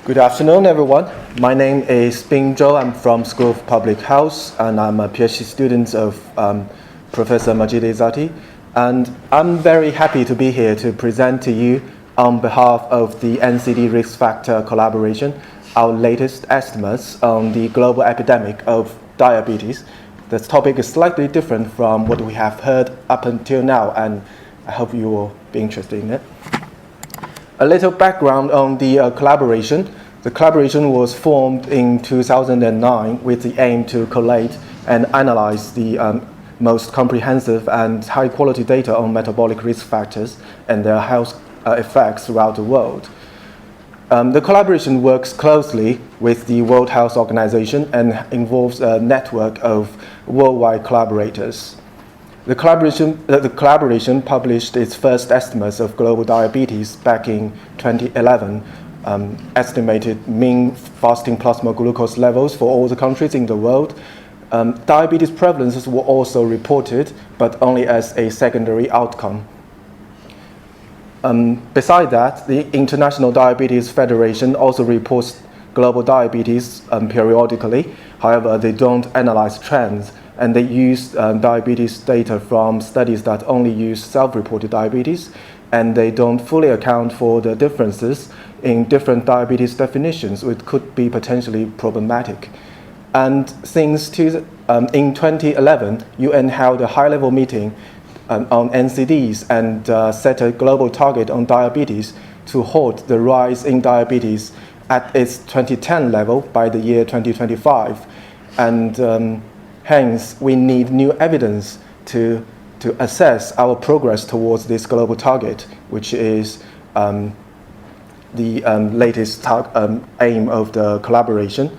Good afternoon, everyone. My name is Zhou. I'm from School of Public Health, and I'm a PhD student of Professor Majid Izzati. And I'm very happy to be here to present to you on behalf of the NCD Risk Factor Collaboration, our latest estimates on the global epidemic of diabetes. This topic is slightly different from what we have heard up until now, and I hope you will be interested in it. A little background on the collaboration. The collaboration was formed in 2009 with the aim to collate and analyze the most comprehensive and high-quality data on metabolic risk factors and their health effects throughout the world. The collaboration works closely with the World Health Organization and involves a network of worldwide collaborators. The collaboration published its first estimates of global diabetes back in 2011, estimated mean fasting plasma glucose levels for all the countries in the world. Diabetes prevalences were also reported, but only as a secondary outcome. Beside that, the International Diabetes Federation also reports global diabetes periodically. However, they don't analyze trends, and they use diabetes data from studies that only use self-reported diabetes, and they don't fully account for the differences in different diabetes definitions, which could be potentially problematic. And in 2011, UN held a high-level meeting on NCDs and set a global target on diabetes to halt the rise in diabetes at its 2010 level by the year 2025. And hence, we need new evidence to assess our progress towards this global target, which is the latest aim of the collaboration.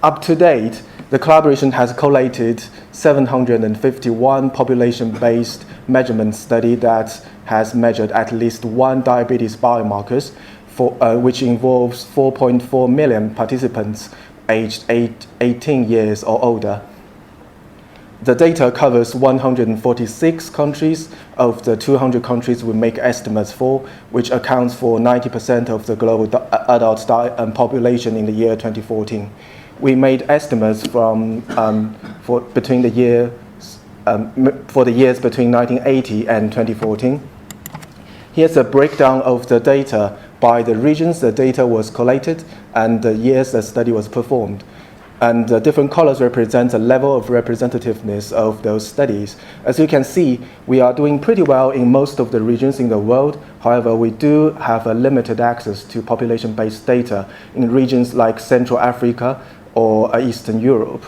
Up to date, the collaboration has collated 751 population-based measurement study that has measured at least one diabetes biomarkers, which involves 4.4 million participants aged 18 years or older. The data covers 146 countries of the 200 countries we make estimates for, which accounts for 90% of the global adult population in the year 2014. We made estimates for the years between 1980 and 2014. Here's a breakdown of the data by the regions the data was collated and the years the study was performed. And the different colors represent the level of representativeness of those studies. As you can see, we are doing pretty well in most of the regions in the world. However, we do have a limited access to population-based data in regions like Central Africa or Eastern Europe.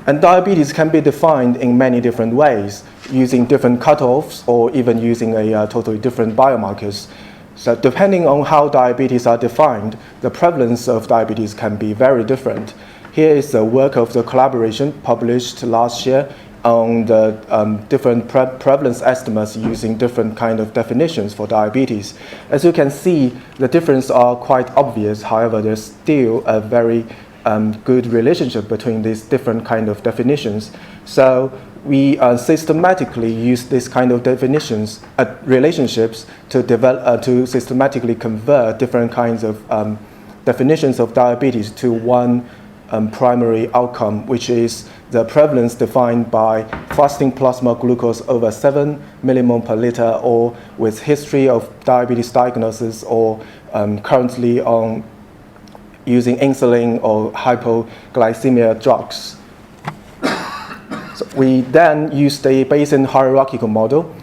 And diabetes can be defined in many different ways, using different cutoffs or even using a totally different biomarkers. So depending on how diabetes are defined, the prevalence of diabetes can be very different. Here is the work of the collaboration published last year on the different prevalence estimates using different kind of definitions for diabetes. As you can see, the differences are quite obvious. However, there's still a very good relationship between these different kind of definitions. So we systematically use this kind of relationships to develop to systematically convert different kinds of definitions of diabetes to one primary outcome, which is the prevalence defined by fasting plasma glucose over 7 millimole per liter, or with history of diabetes diagnosis, or currently on using insulin or hypoglycemia drugs. So we then used a Bayesian hierarchical model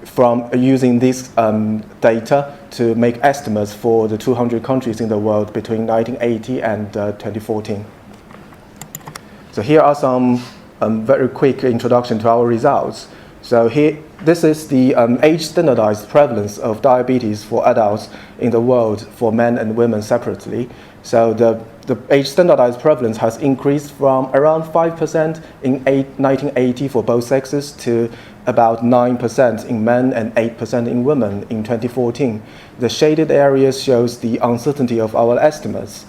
from using this data to make estimates for the 200 countries in the world between 1980 and 2014. So here are some very quick introduction to our results. So this is the age-standardized prevalence of diabetes for adults in the world for men and women separately. So the age-standardized prevalence has increased from around 5% in 1980 for both sexes to about 9% in men and 8% in women in 2014. The shaded area shows the uncertainty of our estimates.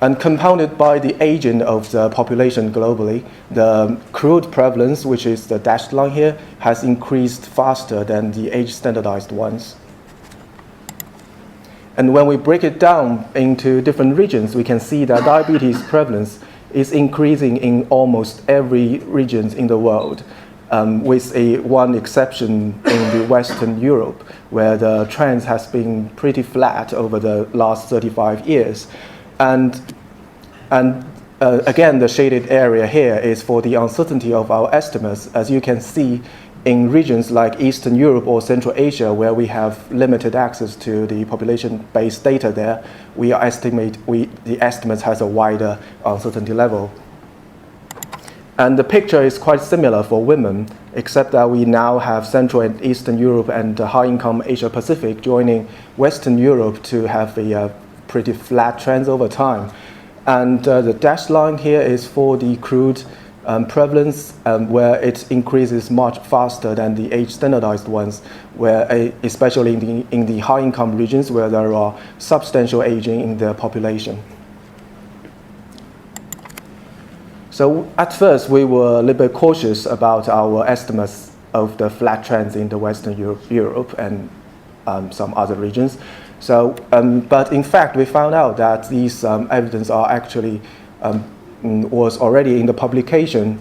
And compounded by the aging of the population globally, the crude prevalence, which is the dashed line here, has increased faster than the age-standardized ones. And when we break it down into different regions, we can see that diabetes prevalence is increasing in almost every region in the world, with one exception in the Western Europe, where the trend has been pretty flat over the last 35 years. And again, the shaded area here is for the uncertainty of our estimates. As you can see, in regions like Eastern Europe or Central Asia, where we have limited access to the population-based data there, the estimates has a wider uncertainty level. And the picture is quite similar for women, except that we now have Central and Eastern Europe and high-income Asia-Pacific joining Western Europe to have a pretty flat trends over time. And the dashed line here is for the crude prevalence, where it increases much faster than the age-standardized ones, where especially in the high-income regions where there are substantial aging in the population. So at first, we were a little bit cautious about our estimates of the flat trends in the Western Europe and some other regions. So, but in fact, we found out that these evidence are actually was already in the publication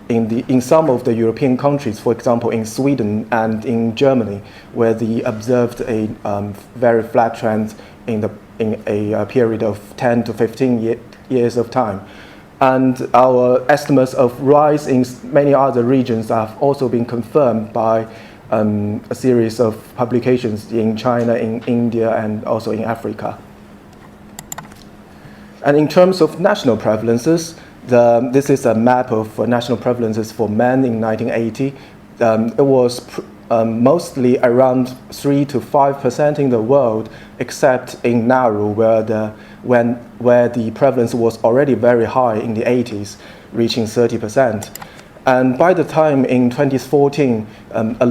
in some of the European countries, for example, in Sweden and in Germany, where they observed a very flat trend in a period of 10 to 15 years of time. And our estimates of rise in many other regions have also been confirmed by a series of publications in China, in India, and also in Africa. And in terms of national prevalences, this is a map of national prevalences for men in 1980. It was mostly around 3 to 5% in the world, except in Nauru, where the prevalence was already very high in the 80s, reaching 30%. And by the time in 2014, a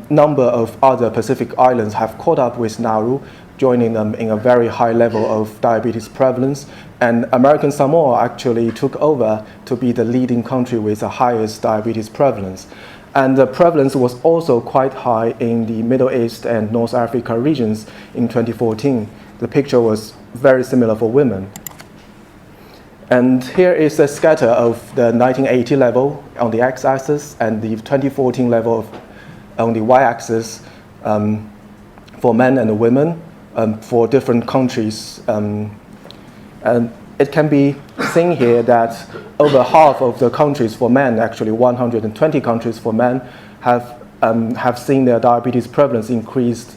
number of other Pacific islands have caught up with Nauru, joining them in a very high level of diabetes prevalence. And American Samoa actually took over to be the leading country with the highest diabetes prevalence. And the prevalence was also quite high in the Middle East and North Africa regions in 2014. The picture was very similar for women. And here is a scatter of the 1980 level on the x-axis and the 2014 level on the y-axis for men and women for different countries. And it can be seen here that over half of the countries for men, actually 120 countries for men, have seen their diabetes prevalence increased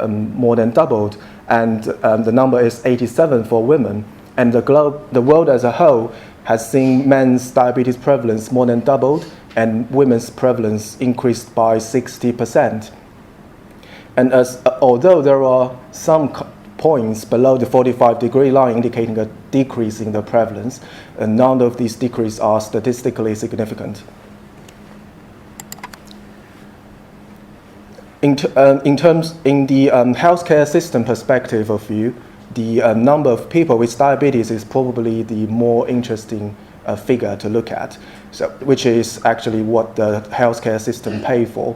more than doubled. And the number is 87 for women. And the world as a whole has seen men's diabetes prevalence more than doubled and women's prevalence increased by 60%. And although there are some points below the 45-degree line indicating a decrease in the prevalence, none of these decreases are statistically significant. In the healthcare system perspective of view, the number of people with diabetes is probably the more interesting figure to look at, which is actually what the healthcare system pays for.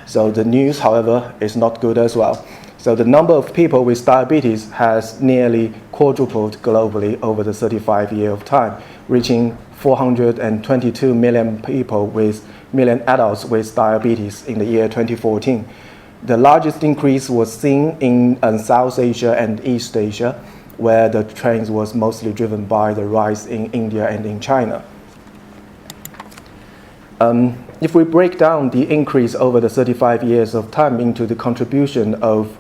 So the news, however, is not good as well. So the number of people with diabetes has nearly quadrupled globally over the 35 years of time, reaching 422 million million adults with diabetes in the year 2014. The largest increase was seen in South Asia and East Asia, where the trend was mostly driven by the rise in India and in China. If we break down the increase over the 35 years of time into the contribution of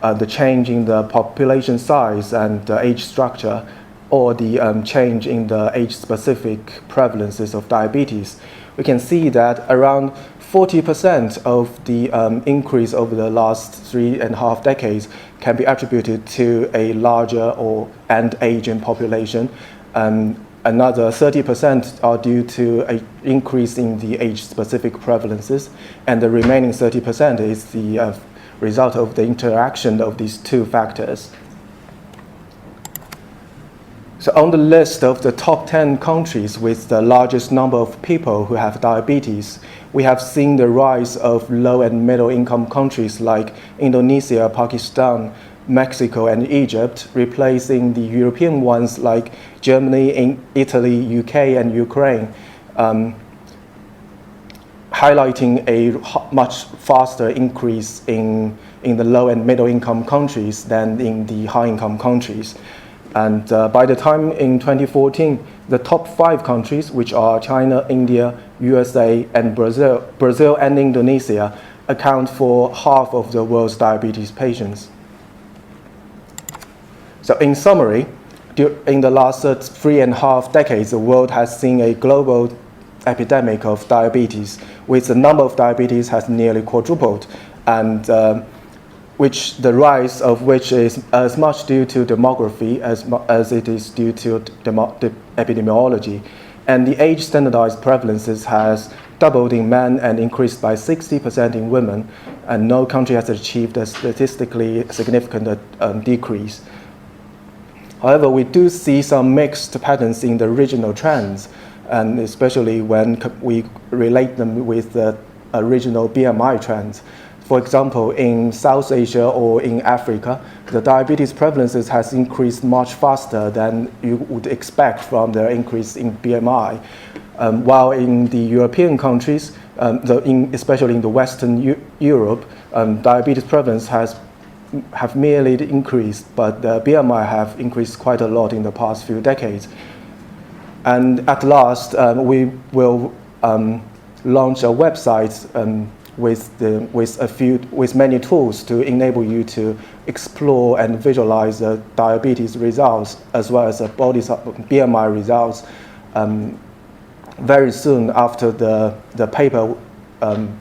the change in the population size and the age structure, or the change in the age-specific prevalences of diabetes, we can see that around 40% of the increase over the last 3.5 decades can be attributed to a larger and aging population. Another 30% are due to an increase in the age-specific prevalences, and the remaining 30% is the result of the interaction of these two factors. So on the list of the top 10 countries with the largest number of people who have diabetes, we have seen the rise of low and middle income countries like Indonesia, Pakistan, Mexico, and Egypt, replacing the European ones like Germany, Italy, UK, and Ukraine, highlighting a much faster increase in the low and middle income countries than in the high income countries. And by the time in 2014, the top 5 countries, which are China, India, USA, and Brazil and Indonesia, account for half of the world's diabetes patients. So in summary, in the last 3.5 decades, the world has seen a global epidemic of diabetes, with the number of diabetes has nearly quadrupled, and which the rise of which is as much due to demography as it is due to the epidemiology. And the age standardized prevalences has doubled in men and increased by 60% in women, and no country has achieved a statistically significant decrease. However, we do see some mixed patterns in the regional trends, and especially when we relate them with the regional BMI trends. For example, in South Asia or in Africa, the diabetes prevalences has increased much faster than you would expect from the increase in BMI. While in the European countries, especially in the Western Europe, diabetes prevalence have merely increased, but the BMI have increased quite a lot in the past few decades. And at last, we will launch a website with many tools to enable you to explore and visualize the diabetes results as well as the BMI results very soon after the paper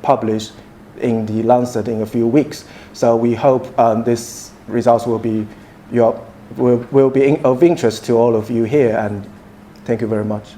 published in the Lancet in a few weeks. So we hope these results will be of interest to all of you here, and thank you very much.